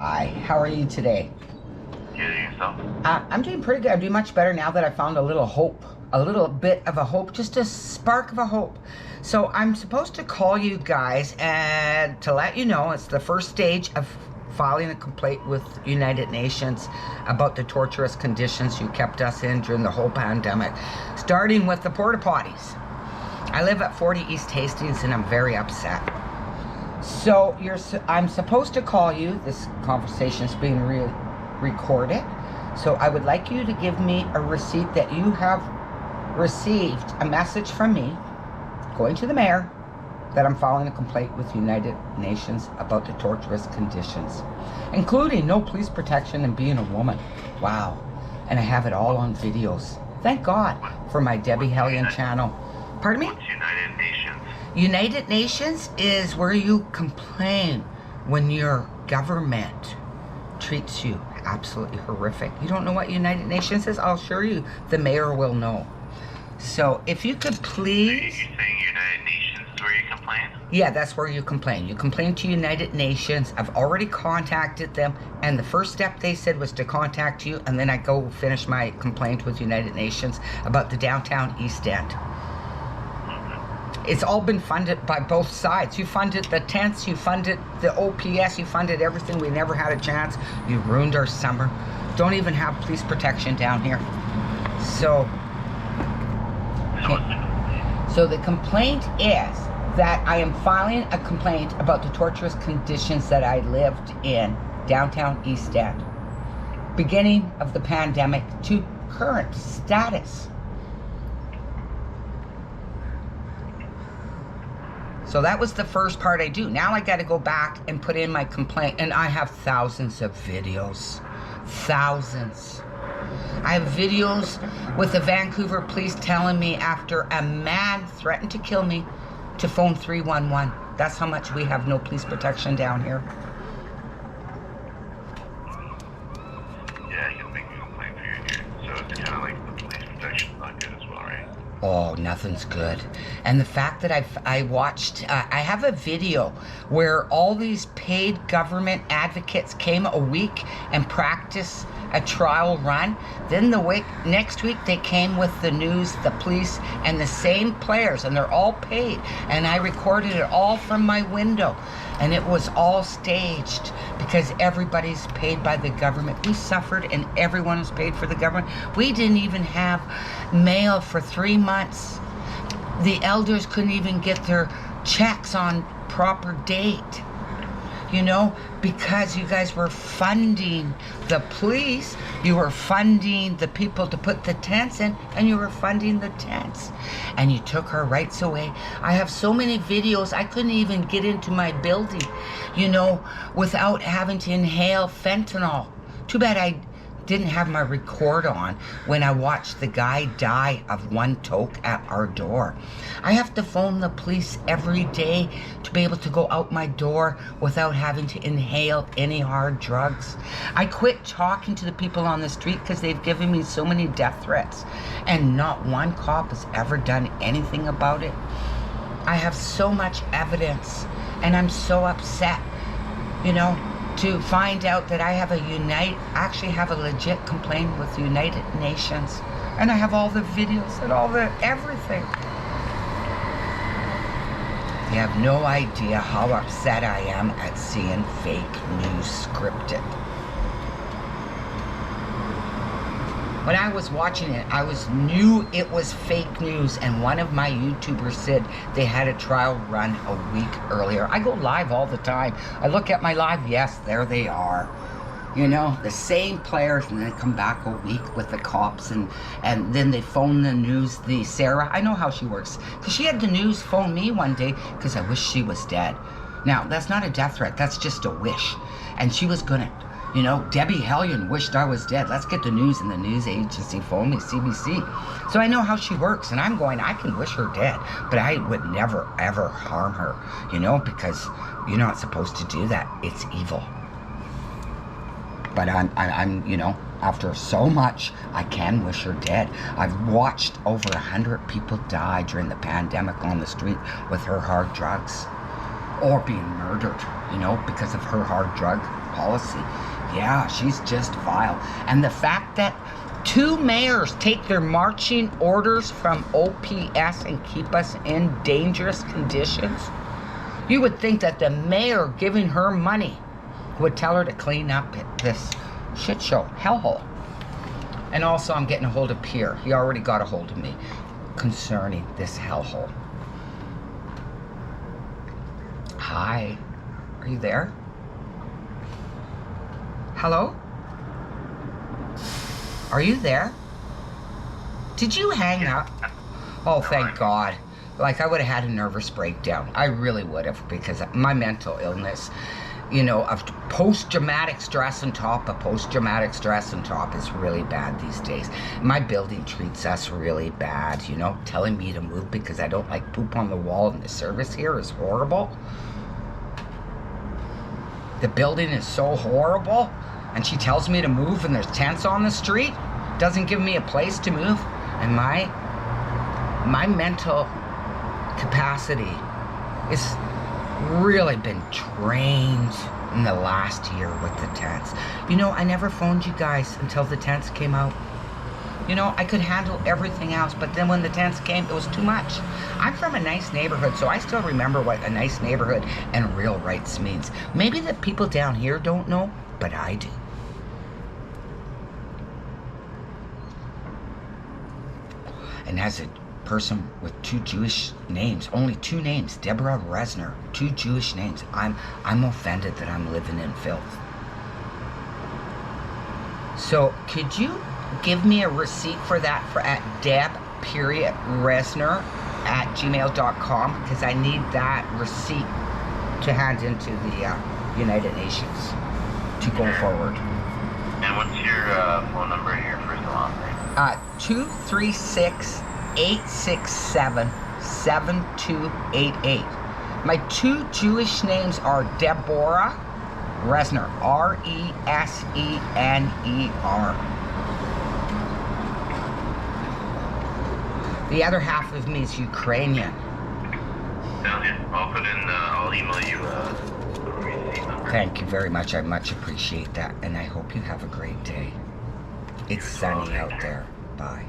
Hi, how are you today? Good yourself? I'm doing pretty good. I'm doing much better now that I found a little hope, a little bit of a hope, just a spark of a hope. So I'm supposed to call you guys and to let you know it's the first stage of filing a complaint with United Nations about the torturous conditions you kept us in during the whole pandemic, starting with the porta potties. I live at 40 East Hastings and I'm very upset. So I'm supposed to call you. This conversation is being recorded. So I would like you to give me a receipt that you have received a message from me going to the mayor that I'm filing a complaint with United Nations about the torturous conditions, including no police protection and being a woman. Wow. And I have it all on videos. Thank God for my Debbie Hellion channel. Pardon me? What's United Nations? United Nations is where you complain when your government treats you absolutely horrific. You don't know what United Nations is? I'll assure you the mayor will know. So if you could please... You're saying United Nations is where you complain? Yeah, that's where you complain. You complain to United Nations. I've already contacted them, and the first step they said was to contact you, and then I go finish my complaint with United Nations about the downtown East End. It's all been funded by both sides. You funded the tents, you funded the OPS, you funded everything. We never had a chance. You ruined our summer. Don't even have police protection down here. So the complaint is that I am filing a complaint about the torturous conditions that I lived in downtown East End, beginning of the pandemic to current status. So that was the first part I do. Now I got to go back and put in my complaint, and I have thousands of videos. Thousands. I have videos with the Vancouver police telling me after a man threatened to kill me to phone 311. That's how much we have no police protection down here. Yeah, I can make a complaint for you here. So it's kind of like the police protection's not good as well, right? Oh, nothing's good. And the fact that I watched, I have a video where all these paid government advocates came a week and practiced a trial run. Then next week they came with the news, the police, and the same players, and they're all paid. And I recorded it all from my window. And it was all staged because everybody's paid by the government. We suffered and everyone is paid for the government. We didn't even have mail for 3 months. The elders couldn't even get their checks on proper date, you know, because you guys were funding the police, you were funding the people to put the tents in, and you were funding the tents. And you took our rights away. I have so many videos, I couldn't even get into my building, you know, without having to inhale fentanyl. Too bad I didn't have my record on when I watched the guy die of one toke at our door. I have to phone the police every day to be able to go out my door without having to inhale any hard drugs. I quit talking to the people on the street because they've given me so many death threats, and not one cop has ever done anything about it. I have so much evidence, and I'm so upset, you know, to find out that I have actually have a legit complaint with the United Nations. And I have all the videos and all the everything. You have no idea how upset I am at seeing fake news scripted. When I was watching it, I knew it was fake news, and one of my YouTubers said they had a trial run a week earlier. I go live all the time. I look at my live, yes, there they are. You know, the same players, and then come back a week with the cops, and then they phone the news, the Sarah. I know how she works, because she had the news phone me one day because I wish she was dead. Now, that's not a death threat, that's just a wish. And she was gonna, you know, Debbie Hellion wished I was dead. Let's get the news, and the news agency phoned me, CBC. So I know how she works, and I'm going, I can wish her dead, but I would never, ever harm her, you know, because you're not supposed to do that. It's evil. But I'm, you know, after so much, I can wish her dead. I've watched over 100 people die during the pandemic on the street with her hard drugs, or being murdered, you know, because of her hard drug policy. Yeah, she's just vile. And the fact that 2 mayors take their marching orders from OPS and keep us in dangerous conditions. You would think that the mayor giving her money would tell her to clean up this shit show, hellhole. And also I'm getting a hold of Pierre. He already got a hold of me concerning this hellhole. Hi, are you there? Hello? Are you there? Did you hang up? Oh, thank God. Like, I would have had a nervous breakdown. I really would have, because my mental illness, you know, of post-traumatic stress on top of post-traumatic stress on top is really bad these days. My building treats us really bad, you know, telling me to move because I don't like poop on the wall, and the service here is horrible. The building is so horrible, and she tells me to move, and there's tents on the street, doesn't give me a place to move, and my mental capacity is really been trained in the last year with the tents. You know, I never phoned you guys until the tents came out. You know, I could handle everything else, but then when the tents came, it was too much. I'm from a nice neighborhood, so I still remember what a nice neighborhood and real rights means. Maybe the people down here don't know, but I do. And as a person with 2 Jewish names, only 2 names, Deborah Resner, 2 Jewish names, I'm offended that I'm living in filth. So could you give me a receipt for that at deb.resner@gmail.com, because I need that receipt to hand into the United Nations to go forward. And what's your phone number and your first and last name? 236-867-7288. My 2 Jewish names are Deborah Resner, Resener. The other half of me is Ukrainian. Sounds good. I'll email you the receipt number. Thank you very much. I much appreciate that, and I hope you have a great day. It's sunny out there. Bye.